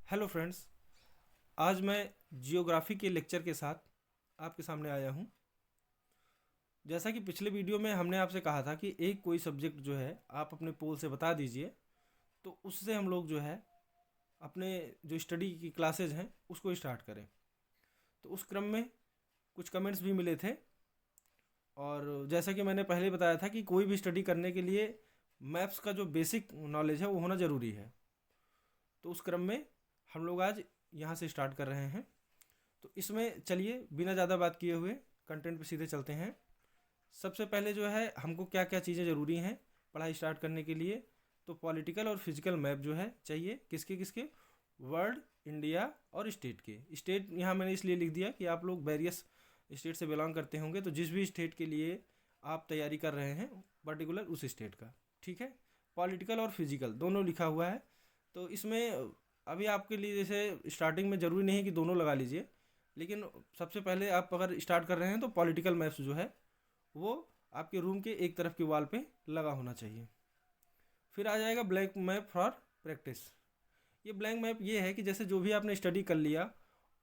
Hello friends. आज मैं geography के लेक्चर के साथ आपके सामने आया हूँ। जैसा कि पिछले वीडियो में हमने आपसे कहा था कि एक कोई सब्जेक्ट जो है आप अपने पोल से बता दीजिए, तो उससे हम लोग जो है अपने जो स्टडी की क्लासेज हैं उसको स्टार्ट करें। तो उस क्रम में कुछ कमेंट्स भी मिले थे, और जैसा कि मैंने पहले बताया था कि कोई भी स्टडी करने के लिए मैप्स का जो बेसिक नॉलेज है वो होना ज़रूरी है। तो उस क्रम में हम लोग आज यहाँ से स्टार्ट कर रहे हैं। तो इसमें चलिए बिना ज़्यादा बात किए हुए कंटेंट पे सीधे चलते हैं। सबसे पहले जो है हमको क्या क्या चीज़ें ज़रूरी हैं पढ़ाई स्टार्ट करने के लिए, तो पॉलिटिकल और फिजिकल मैप जो है चाहिए। किसके किसके? वर्ल्ड, इंडिया और स्टेट के। स्टेट यहाँ मैंने इसलिए लिख दिया कि आप लोग वेरियस स्टेट से बिलोंग करते होंगे, तो जिस भी स्टेट के लिए आप तैयारी कर रहे हैं पर्टिकुलर उस स्टेट का, ठीक है। पॉलिटिकल और फिजिकल दोनों लिखा हुआ है। तो इसमें अभी आपके लिए जैसे स्टार्टिंग में ज़रूरी नहीं है कि दोनों लगा लीजिए, लेकिन सबसे पहले आप अगर स्टार्ट कर रहे हैं तो पॉलिटिकल मैप्स जो है वो आपके रूम के एक तरफ की वॉल पे लगा होना चाहिए। फिर आ जाएगा ब्लैंक मैप फॉर प्रैक्टिस। ये ब्लैंक मैप ये है कि जैसे जो भी आपने स्टडी कर लिया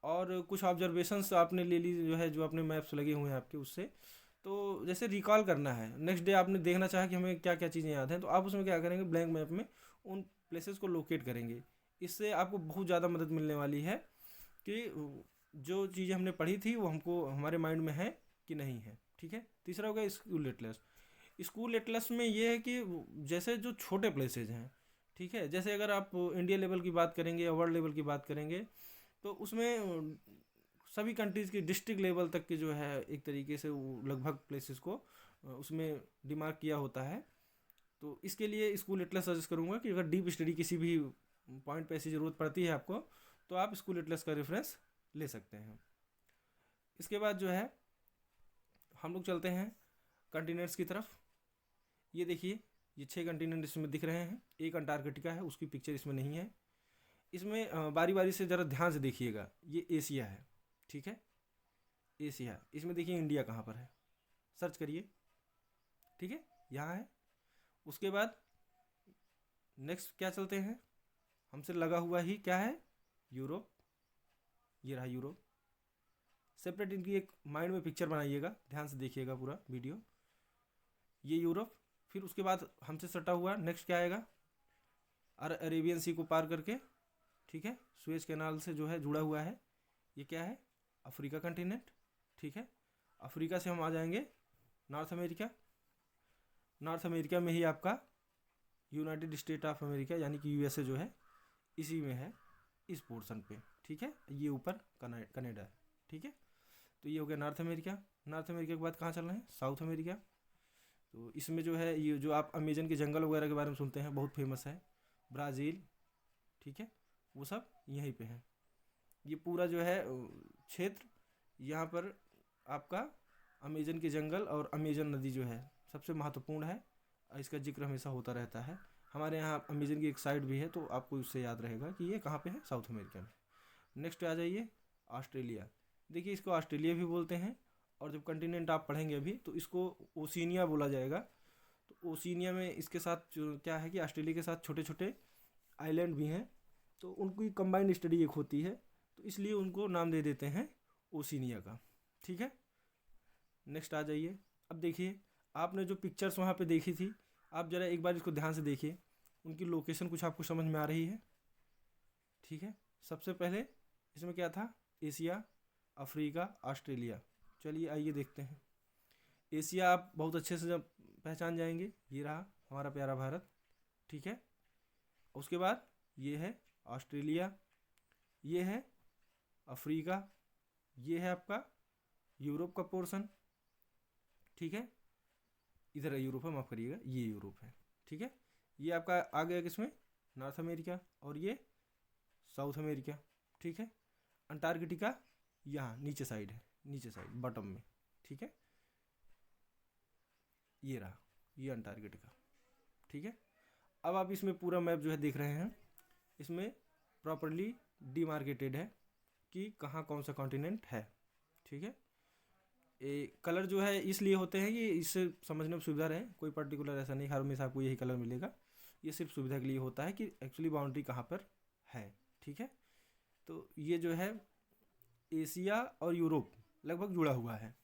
और कुछ ऑब्जर्वेशंस आपने ले ली, जो है जो अपने मैप्स लगे हुए हैं आपके उससे, तो जैसे रिकॉल करना है, नेक्स्ट डे आपने देखना चाहा कि हमें क्या क्या चीज़ें याद हैं, तो आप उसमें क्या करेंगे, ब्लैंक मैप में उन प्लेसेस को लोकेट करेंगे। इससे आपको बहुत ज़्यादा मदद मिलने वाली है कि जो चीज़ें हमने पढ़ी थी वो हमको हमारे माइंड में है कि नहीं है, ठीक है। तीसरा हो गया स्कूल एटलस। स्कूल एटलस में ये है कि जैसे जो छोटे प्लेसेज हैं, ठीक है, जैसे अगर आप इंडिया लेवल की बात करेंगे या वर्ल्ड लेवल की बात करेंगे, तो उसमें सभी कंट्रीज़ की डिस्ट्रिक्ट लेवल तक के जो है एक तरीके से वो लगभग प्लेसेस को उसमें डिमार्क किया होता है। तो इसके लिए स्कूल एटलस सजेस्ट करूँगा कि अगर डीप स्टडी किसी भी पॉइंट पे ऐसी ज़रूरत पड़ती है आपको, तो आप स्कूल एटलस का रेफरेंस ले सकते हैं। इसके बाद जो है हम लोग चलते हैं कंटिनेंट्स की तरफ। ये देखिए, ये 6 कंटिनेंट इसमें दिख रहे हैं। एक अंटार्कटिका है, उसकी पिक्चर इसमें नहीं है। इसमें बारी बारी से ज़रा ध्यान से देखिएगा। ये एशिया है, ठीक है, एशिया। इसमें देखिए इंडिया कहाँ पर है, सर्च करिए, ठीक है, यहाँ है। उसके बाद नेक्स्ट क्या चलते हैं, हमसे लगा हुआ ही क्या है, यूरोप। ये रहा यूरोप। सेपरेट इनकी एक माइंड में पिक्चर बनाइएगा, ध्यान से देखिएगा पूरा वीडियो। ये यूरोप। फिर उसके बाद हमसे सटा हुआ नेक्स्ट क्या आएगा, अरेबियन सी को पार करके, ठीक है, सुएज कैनाल से जो है जुड़ा हुआ है। ये क्या है, अफ्रीका कंटिनेंट, ठीक है। अफ्रीका से हम आ जाएंगे नॉर्थ अमेरिका। नॉर्थ अमेरिका में ही आपका यूनाइटेड स्टेट ऑफ अमेरिका यानी कि यूएसए जो है इसी में है, इस पोर्शन पे, ठीक है। ये ऊपर कनाडा है, ठीक है। तो ये हो गया नॉर्थ अमेरिका। नॉर्थ अमेरिका के बाद कहाँ चल रहे हैं, साउथ अमेरिका। तो इसमें जो है ये जो आप अमेजन के जंगल वगैरह के बारे में सुनते हैं, बहुत फेमस है, ब्राज़ील, ठीक है, वो सब यहीं पे है। ये पूरा जो है क्षेत्र, यहाँ पर आपका अमेजन के जंगल और अमेजन नदी जो है सबसे महत्वपूर्ण है। इसका जिक्र हमेशा होता रहता है। हमारे यहाँ अमेजन की एक साइड भी है, तो आपको उससे याद रहेगा कि ये कहाँ पे है, साउथ अमेरिका में। नेक्स्ट आ जाइए ऑस्ट्रेलिया। देखिए, इसको ऑस्ट्रेलिया भी बोलते हैं, और जब कंटिनेंट आप पढ़ेंगे अभी तो इसको ओशिनिया बोला जाएगा। तो ओशिनिया में इसके साथ जो क्या है कि ऑस्ट्रेलिया के साथ छोटे छोटे आइलैंड भी हैं, तो उनकी कंबाइंड स्टडी एक होती है, तो इसलिए उनको नाम दे देते हैं ओशिनिया का, ठीक है। नेक्स्ट आ जाइए। अब देखिए, आपने जो पिक्चर्स वहाँ पे देखी थी, आप ज़रा एक बार इसको ध्यान से देखिए, उनकी लोकेशन कुछ आपको समझ में आ रही है, ठीक है। सबसे पहले इसमें क्या था, एशिया, अफ्रीका, ऑस्ट्रेलिया। चलिए आइए देखते हैं। एशिया आप बहुत अच्छे से जब पहचान जाएंगे, ये रहा हमारा प्यारा भारत, ठीक है। उसके बाद ये है ऑस्ट्रेलिया, ये है अफ्रीका, ये है आपका यूरोप का पोर्शन, ठीक है। इधर यूरोप है, माफ़ करिएगा, ये यूरोप है, ठीक है। ये आपका आ गया किसमें, नॉर्थ अमेरिका, और ये साउथ अमेरिका, ठीक है। अंटार्कटिका यहाँ नीचे साइड है, नीचे साइड बॉटम में, ठीक है। ये रहा, ये अंटार्कटिका, ठीक है। अब आप इसमें पूरा मैप जो है देख रहे हैं, इसमें प्रॉपरली डिमार्केटेड है कि कहाँ कौन सा कॉन्टिनेंट है, ठीक है। कलर जो है इसलिए होते हैं कि इससे समझने में सुविधा रहे, कोई पर्टिकुलर ऐसा नहीं हर हमेशा आपको यही कलर मिलेगा। ये सिर्फ सुविधा के लिए होता है कि एक्चुअली बाउंड्री कहाँ पर है, ठीक है। तो ये जो है एशिया और यूरोप लगभग जुड़ा हुआ है।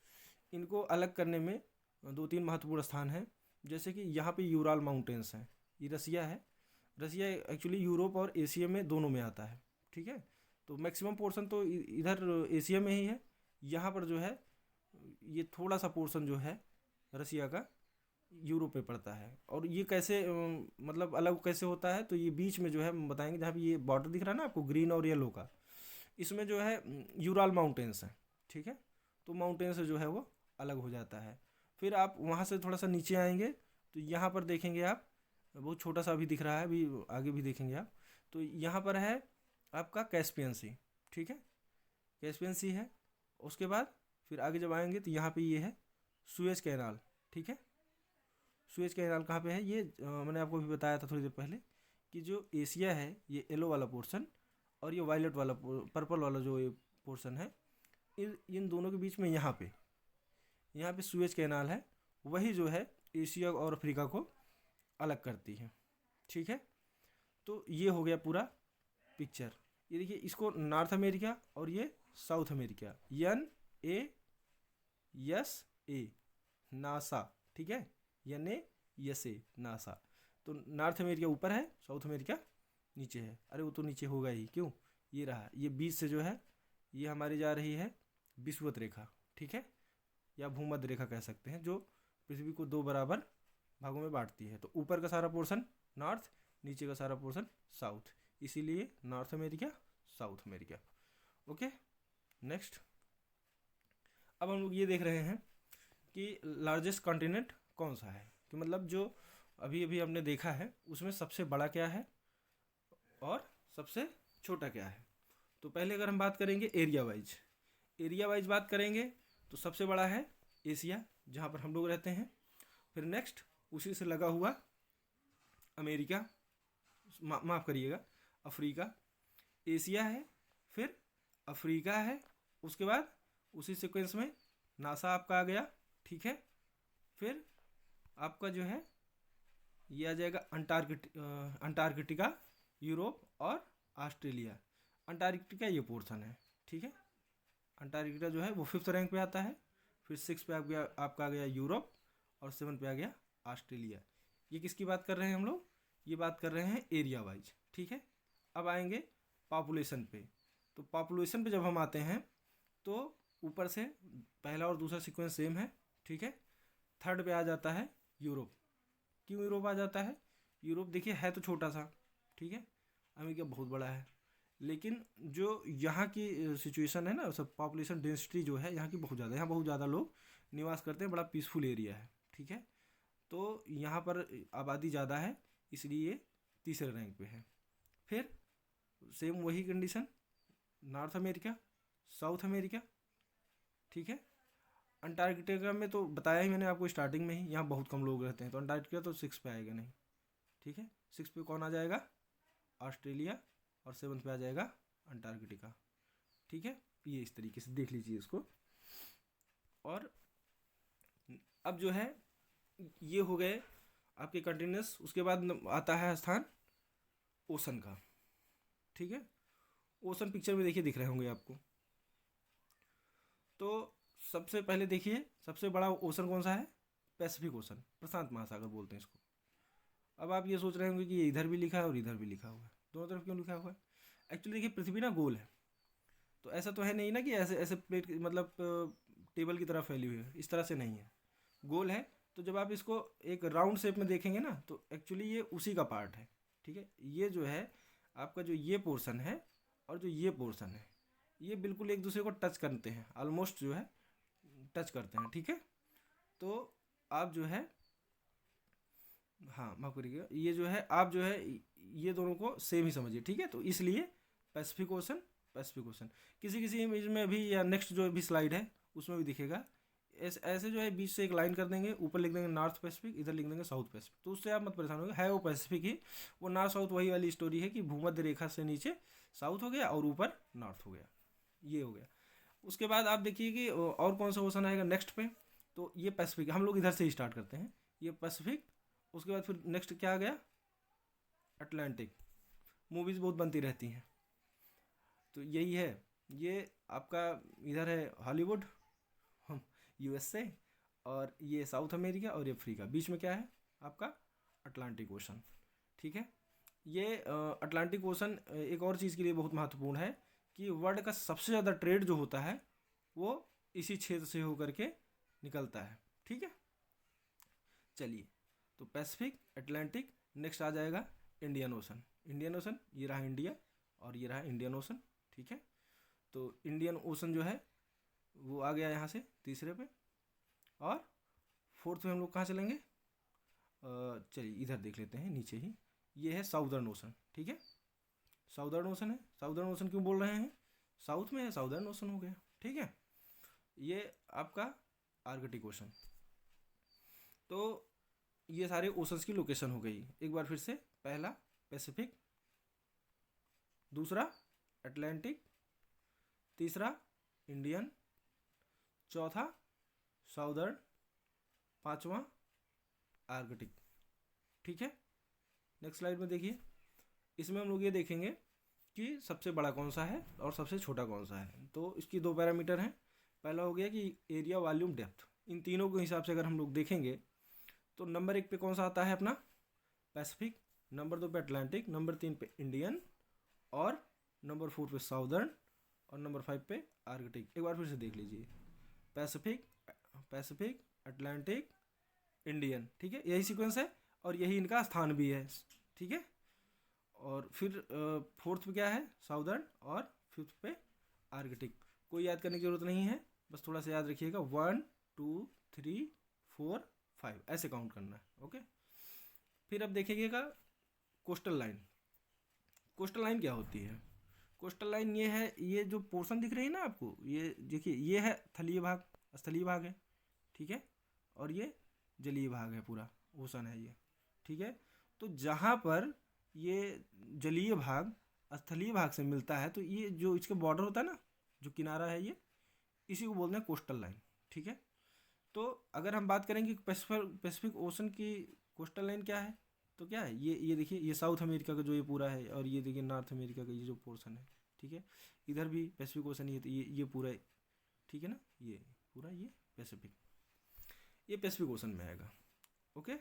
इनको अलग करने में दो तीन महत्वपूर्ण स्थान हैं। जैसे कि यहाँ पे यूराल माउंटेन्स हैं, ये रसिया है। रसिया एक्चुअली यूरोप और एशिया में दोनों में आता है, ठीक है। तो मैक्सिमम पोर्शन तो इधर एशिया में ही है। यहाँ पर जो है ये थोड़ा सा पोर्शन जो है रसिया का यूरोप में पड़ता है। और ये कैसे मतलब अलग कैसे होता है, तो ये बीच में जो है हम बताएंगे, जहाँ पे ये बॉर्डर दिख रहा है ना आपको ग्रीन और येलो का, इसमें जो है यूराल माउंटेन्स हैं, ठीक है। तो माउंटेन से जो है वो अलग हो जाता है। फिर आप वहाँ से थोड़ा सा नीचे आएंगे तो यहाँ पर देखेंगे आप, बहुत छोटा सा अभी दिख रहा है, अभी आगे भी देखेंगे आप। तो यहाँ पर है आपका कैस्पियन सी, ठीक है, कैस्पियन सी है। उसके बाद फिर आगे जब आएंगे तो यहाँ पे ये है सुएज कैनाल, ठीक है। सुएज कैनाल कहाँ पे है, ये मैंने आपको भी बताया था थोड़ी देर पहले कि जो एशिया है ये येलो वाला पोर्शन और ये वायलेट वाला पर्पल वाला जो ये पोर्शन है, इन दोनों के बीच में यहाँ पे सुएज कैनाल है, वही जो है एशिया और अफ्रीका को अलग करती है, ठीक है। तो ये हो गया पूरा पिक्चर। ये देखिए, इसको नॉर्थ अमेरिका और ये साउथ अमेरिका, NASA, नासा, ठीक है, NASA, नासा। तो नॉर्थ अमेरिका ऊपर है, साउथ अमेरिका नीचे है। अरे वो तो नीचे होगा ही, क्यों, ये रहा, ये बीच से जो है ये हमारी जा रही है विषुवत रेखा, ठीक है, या भूमध्य रेखा कह सकते हैं, जो पृथ्वी को दो बराबर भागों में बांटती है। तो ऊपर का सारा पोर्शन नॉर्थ, नीचे का सारा पोर्शन साउथ, इसीलिए north America, south America. Okay, next. अब हम लोग ये देख रहे हैं कि लार्जेस्ट कॉन्टिनेंट कौन सा है, कि मतलब जो अभी अभी हमने देखा है उसमें सबसे बड़ा क्या है और सबसे छोटा क्या है। तो पहले अगर हम बात करेंगे एरिया वाइज बात करेंगे तो सबसे बड़ा है एशिया, जहाँ पर हम लोग रहते हैं। फिर नेक्स्ट उसी से लगा हुआ अमेरिका, माफ़ करिएगा, अफ्रीका। एशिया है, फिर अफ्रीका है, उसके बाद उसी सीक्वेंस में नासा आपका आ गया, ठीक है। फिर आपका जो है ये आ जाएगा अंटार्कटिका, यूरोप और ऑस्ट्रेलिया। अंटार्कटिका ये पोर्शन है, ठीक है। अंटार्कटिका जो है वो 5th रैंक पे आता है। फिर 6 पे आपका आ गया यूरोप और 7 पे आ गया ऑस्ट्रेलिया। ये किसकी बात कर रहे हैं हम लोग, ये बात कर रहे हैं एरिया वाइज, ठीक है। अब आएंगे पॉपुलेशन पे। तो पॉपुलेशन पे जब हम आते हैं तो ऊपर से पहला और दूसरा सीक्वेंस सेम है, ठीक है। 3rd पे आ जाता है यूरोप। क्यों यूरोप आ जाता है, यूरोप देखिए है तो छोटा सा, ठीक है, अमेरिका बहुत बड़ा है, लेकिन जो यहाँ की सिचुएशन है ना, सब पॉपुलेशन डेंसिटी जो है यहाँ की बहुत ज़्यादा है, यहाँ बहुत ज़्यादा लोग निवास करते हैं, बड़ा पीसफुल एरिया है, ठीक है। तो यहाँ पर आबादी ज़्यादा है, इसलिए 3रे रैंक पे है। फिर सेम वही condition north America, south America, ठीक है। अंटार्कटिका में तो बताया ही मैंने आपको स्टार्टिंग में ही, यहाँ बहुत कम लोग रहते हैं, तो अंटार्कटिका तो 6 पे आएगा नहीं, ठीक है। 6 पे कौन आ जाएगा, ऑस्ट्रेलिया, और 7 पे आ जाएगा अंटार्कटिका, ठीक है। ये इस तरीके से देख लीजिए इसको। और अब जो है ये हो गए आपके कंटिन्यूस। उसके बाद आता है स्थान ओशन का, ठीक है। ओशन पिक्चर में देखिए दिख रहे होंगे आपको। तो सबसे पहले देखिए सबसे बड़ा ओशन कौन सा है, पैसिफिक ओशन, प्रशांत महासागर बोलते हैं इसको। अब आप ये सोच रहे होंगे कि ये इधर भी लिखा है और इधर भी लिखा हुआ है, दोनों तरफ क्यों लिखा हुआ है। एक्चुअली देखिए पृथ्वी ना गोल है, तो ऐसा तो है नहीं ना कि ऐसे ऐसे प्लेट मतलब टेबल की तरह फैली हुई है, इस तरह से नहीं है, गोल है। तो जब आप इसको एक राउंड शेप में देखेंगे ना, तो एक्चुअली ये उसी का पार्ट है, ठीक है। ये जो है आपका जो ये पोर्शन है और जो ये पोर्शन है, ये बिल्कुल एक दूसरे को टच करते हैं, ऑलमोस्ट जो है टच करते हैं, ठीक है। तो आप जो है, हाँ माफ करिएगा, ये जो है आप जो है ये दोनों को सेम ही समझिए, ठीक है। तो इसलिए पैसिफिक ओशन, पैसिफिक ओशन किसी किसी इमेज में भी या नेक्स्ट जो भी स्लाइड है उसमें भी दिखेगा। ऐसे जो है बीच से एक लाइन कर देंगे, ऊपर लिख देंगे नॉर्थ पैसिफिक, इधर लिख देंगे साउथ पैसिफिक, तो उससे आप मत परेशान होंगे, है वो पैसिफिक ही। वो नॉर्थ साउथ वही वाली स्टोरी है कि भूमध्य रेखा से नीचे साउथ हो गया और ऊपर नॉर्थ हो गया, ये हो गया। उसके बाद आप देखिए कि और कौन सा ओशन आएगा नेक्स्ट पे। तो ये पैसिफिक, हम लोग इधर से ही स्टार्ट करते हैं, ये पैसिफिक। उसके बाद फिर नेक्स्ट क्या आ गया, अटलांटिक। मूवीज़ बहुत बनती रहती हैं। तो यही है, ये आपका इधर है हॉलीवुड, यूएसए, और ये साउथ अमेरिका और ये अफ्रीका। बीच में क्या है आपका अटलांटिक ओशन। ठीक है, ये अटलांटिक ओशन एक और चीज़ के लिए बहुत महत्वपूर्ण है कि वर्ल्ड का सबसे ज़्यादा ट्रेड जो होता है वो इसी क्षेत्र से होकर के निकलता है। ठीक है, चलिए, तो पैसिफिक, अटलांटिक, नेक्स्ट आ जाएगा इंडियन ओशन। इंडियन ओशन ये रहा इंडिया और ये रहा इंडियन ओशन। ठीक है, तो इंडियन ओशन जो है वो आ गया यहाँ से तीसरे पे, और फोर्थ में हम लोग कहाँ चलेंगे, चलिए इधर देख लेते हैं नीचे ही, ये है साउदर्न ओशन। ठीक है, साउदर्न ओशन है। साउदर्न ओशन क्यों बोल रहे हैं, साउथ में है, साउदर्न ओशन हो गया। ठीक है, ये आपका आर्कटिक ओशन। तो ये सारे ओशंस की लोकेशन हो गई। एक बार फिर से, पहला पैसिफिक, दूसरा अटलांटिक, तीसरा इंडियन, चौथा साउदर्न, पांचवा आर्कटिक। ठीक है, नेक्स्ट स्लाइड में देखिए, इसमें हम लोग ये देखेंगे कि सबसे बड़ा कौन सा है और सबसे छोटा कौन सा है। तो इसकी दो पैरामीटर हैं। पहला हो गया कि एरिया, वॉल्यूम, डेप्थ। इन तीनों के हिसाब से अगर हम लोग देखेंगे तो नंबर 1 पे कौन सा आता है अपना पैसिफिक, नंबर 2 पे अटलांटिक, नंबर 3 पे इंडियन, और नंबर 4 पे साउदर्न, और नंबर 5 पे आर्कटिक। एक बार फिर से देख लीजिए, पैसिफिक, पैसिफिक, अटलांटिक, इंडियन। ठीक है, यही सीक्वेंस है और यही इनका स्थान भी है। ठीक है, और फिर फोर्थ पे क्या है साउदर्न, और फिफ्थ पे आर्कटिक। कोई याद करने की जरूरत नहीं है, बस थोड़ा सा याद रखिएगा, 1 2 3 4 5 ऐसे काउंट करना है। ओके, फिर अब देखिएगा कोस्टल लाइन। कोस्टल लाइन क्या होती है, कोस्टल लाइन ये है, ये जो पोर्शन दिख रही है ना आपको, ये देखिए, ये है थलीय भाग, स्थलीय भाग है। ठीक है, और ये जलीय भाग है, पूरा ओशन है ये। ठीक है, तो जहाँ पर ये जलीय भाग स्थलीय भाग से मिलता है, तो ये जो इसके बॉर्डर होता है ना, जो किनारा है, ये इसी को बोलते हैं कोस्टल लाइन। ठीक है, तो अगर हम बात करेंगे पैसिफिक ओशन की कोस्टल लाइन क्या है, तो क्या है, ये देखिए, ये साउथ अमेरिका का जो ये पूरा है, और ये देखिए नॉर्थ अमेरिका का ये जो पोर्शन है। ठीक है, इधर भी पैसिफिक ओशन, ये तो ये पूरा, ठीक है ना, ये पूरा ये पैसिफिक, ये पैसिफिक ओशन में आएगा। ओके,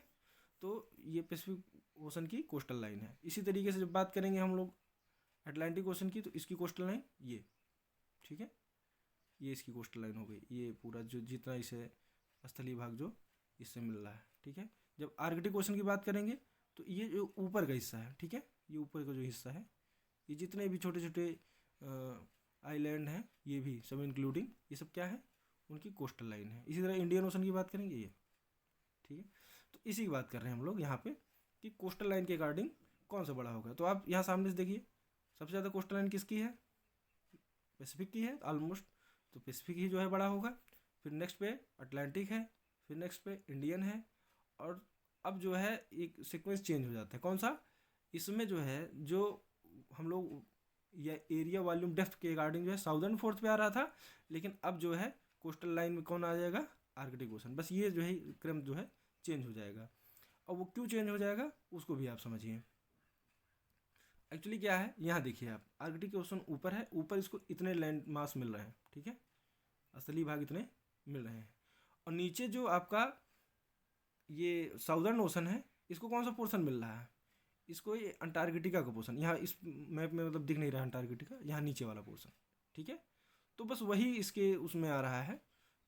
तो ये पैसिफिक ओशन की कोस्टल लाइन है। इसी तरीके से जब बात करेंगे हम लोग अटलांटिक ओशन की, तो इसकी कोस्टल लाइन ये, ठीक है, ये इसकी कोस्टल लाइन हो गई, ये पूरा जो जितना इसे स्थलीय भाग जो इससे मिल रहा है। ठीक है, जब आर्कटिक ओशन की बात करेंगे तो ये जो ऊपर का हिस्सा है, ठीक है, ये ऊपर का जो हिस्सा है, ये जितने भी छोटे छोटे आइलैंड हैं, ये भी सब इंक्लूडिंग, ये सब क्या है, उनकी कोस्टल लाइन है। इसी तरह इंडियन ओशन की बात करेंगे ये। ठीक है, तो इसी की बात कर रहे हैं हम लोग यहाँ पे कि कोस्टल लाइन के अकॉर्डिंग कौन सा बड़ा होगा। तो आप यहाँ सामने से देखिए, सबसे ज़्यादा कोस्टल लाइन किसकी है, पैसिफिक की है ऑलमोस्ट, तो पैसिफिक ही जो है बड़ा होगा। फिर नेक्स्ट पे अटलांटिक है, फिर नेक्स्ट पे इंडियन है, और अब जो है एक सीक्वेंस चेंज हो जाता है। कौन सा, इसमें जो है, जो हम लोग या एरिया, वॉल्यूम, डेप्थ के अकॉर्डिंग जो है साउदर्न फोर्थ पे आ रहा था, लेकिन अब जो है कोस्टल लाइन में कौन आ जाएगा, आर्कटिक ओशन। बस ये जो है क्रम जो है चेंज हो जाएगा। और वो क्यों चेंज हो जाएगा उसको भी आप समझिए। एक्चुअली क्या है, यहाँ देखिए आप, आर्कटिक ओशन ऊपर है, ऊपर इसको इतने लैंड मास मिल रहे हैं, ठीक है, असली भाग इतने मिल रहे हैं, और नीचे जो आपका ये साउदर्न ओशन है, इसको कौन सा पोर्शन मिल रहा है, इसको ये अंटार्कटिका का पोर्शन, यहाँ इस मैप में मतलब दिख नहीं रहा अंटार्कटिका, यहाँ नीचे वाला पोर्शन। ठीक है, तो बस वही इसके उसमें आ रहा है।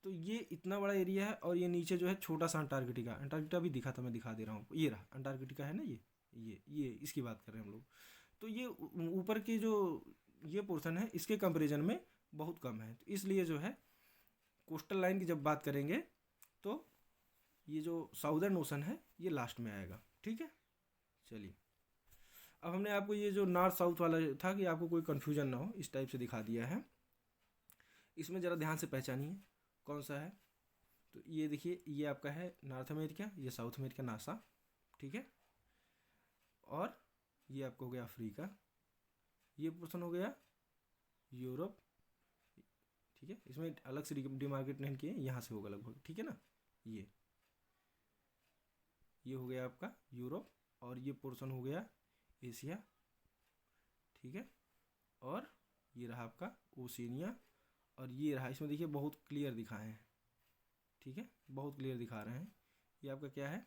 तो ये इतना बड़ा एरिया है, और ये नीचे जो है छोटा सा अंटार्कटिका, अंटार्कटिका भी दिखा था, मैं दिखा दे रहा हूँ, ये रहा अंटार्कटिका है ना, ये इसकी बात कर रहे हैं हम लोग। तो ये ऊपर की जो ये पोर्शन है, इसके कंपेरिजन में बहुत कम है, तो इसलिए जो है कोस्टल लाइन की जब बात करेंगे तो ये जो साउदर्न ओशन है ये लास्ट में आएगा। ठीक है, चलिए, अब हमने आपको ये जो नॉर्थ साउथ वाला था कि आपको कोई कन्फ्यूजन ना हो, इस टाइप से दिखा दिया है। इसमें ज़रा ध्यान से पहचानिए कौन सा है। तो ये देखिए, ये आपका है नॉर्थ अमेरिका, ये साउथ अमेरिका नासा, ठीक है, और ये आपका हो गया अफ्रीका, ये पोर्शन हो गया यूरोप। ठीक है, इसमें अलग से डिमार्केट नहीं किए, यहाँ से होगा लगभग, ठीक है ना, ये हो गया आपका यूरोप, और ये पोर्शन हो गया एशिया, ठीक है, और ये रहा आपका ओशिनिया, और ये रहा, इसमें देखिए बहुत क्लियर दिखाए हैं, ठीक है, बहुत क्लियर दिखा रहे हैं। ये आपका क्या है,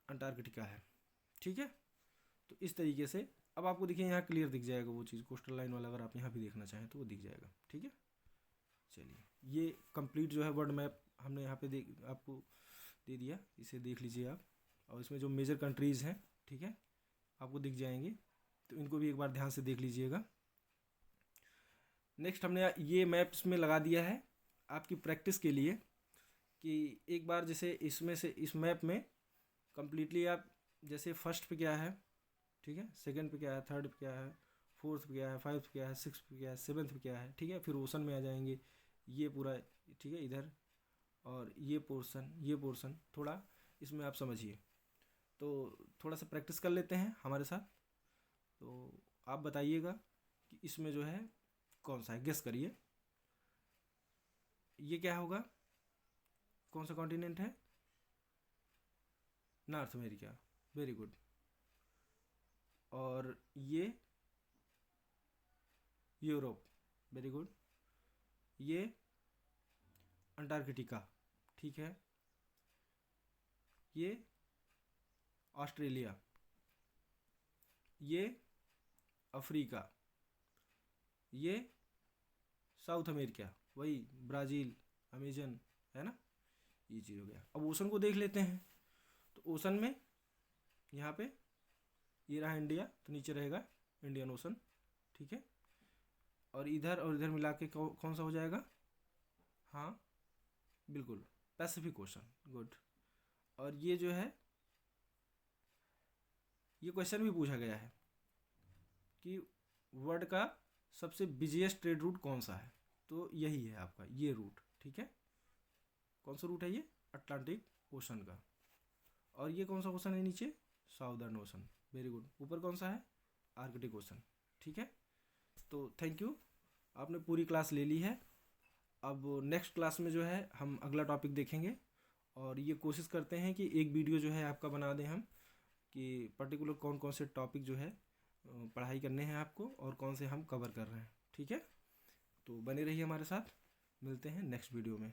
अंटार्कटिका है, ठीक है। तो इस तरीके से अब आपको देखिए यहाँ क्लियर दिख जाएगा वो चीज़, कोस्टल लाइन वाला अगर आप यहाँ भी देखना चाहें तो वो दिख जाएगा, ठीक है। चलिए, ये कंप्लीट जो है वर्ल्ड मैप हमने यहाँ पे आपको दे दिया, इसे देख लीजिए आप। और इसमें जो मेजर कंट्रीज़ हैं, ठीक है, आपको दिख जाएंगे, तो इनको भी एक बार ध्यान से देख लीजिएगा। नेक्स्ट हमने ये मैप्स में लगा दिया है आपकी प्रैक्टिस के लिए, कि एक बार जैसे इसमें से इस मैप में कम्प्लीटली आप जैसे फर्स्ट पे क्या है, ठीक है, सेकंड पे क्या है, थर्ड पे क्या है, फोर्थ पे क्या है, फाइव्थ पे क्या है, सिक्स पे क्या है, सेवन्थ पे क्या है, ठीक है, फिर ओशन में आ जाएंगे, ये पूरा, ठीक है, इधर, और ये पोर्शन थोड़ा इसमें आप समझिए। तो थोड़ा सा प्रैक्टिस कर लेते हैं हमारे साथ। तो आप बताइएगा कि इसमें जो है कौन सा है, गेस करिए, ये क्या होगा, कौन सा कॉन्टिनेंट है, नॉर्थ अमेरिका, वेरी गुड। और ये यूरोप, वेरी गुड। ये अंटार्कटिका, ठीक है। ये ऑस्ट्रेलिया, ये अफ्रीका, ये साउथ अमेरिका, वही ब्राज़ील, अमेजन, है ना, ये चीज़ हो गया। अब ओशन को देख लेते हैं। तो ओशन में यहाँ पे ये रहा इंडिया, तो नीचे रहेगा इंडियन ओशन, ठीक है। और इधर मिला के कौन सा हो जाएगा, हाँ बिल्कुल, पैसिफिक ओशन, गुड। और ये जो है, ये क्वेश्चन भी पूछा गया है कि वर्ल्ड का सबसे बिजिएस्ट ट्रेड रूट कौन सा है, तो यही है आपका ये रूट, ठीक है। कौन सा रूट है ये, अटलांटिक ओशन का। और ये कौन सा ओशन है नीचे, साउदर्न ओशन, वेरी गुड। ऊपर कौन सा है, आर्कटिक ओशन, ठीक है। तो थैंक यू, आपने पूरी क्लास ले ली है। अब नेक्स्ट क्लास में जो है हम अगला टॉपिक देखेंगे, और ये कोशिश करते हैं कि एक वीडियो जो है आपका बना दें हम, कि पर्टिकुलर कौन कौन से टॉपिक जो है पढ़ाई करने हैं आपको, और कौन से हम कवर कर रहे हैं, ठीक है। तो बने रहिए हमारे साथ, मिलते हैं नेक्स्ट वीडियो में।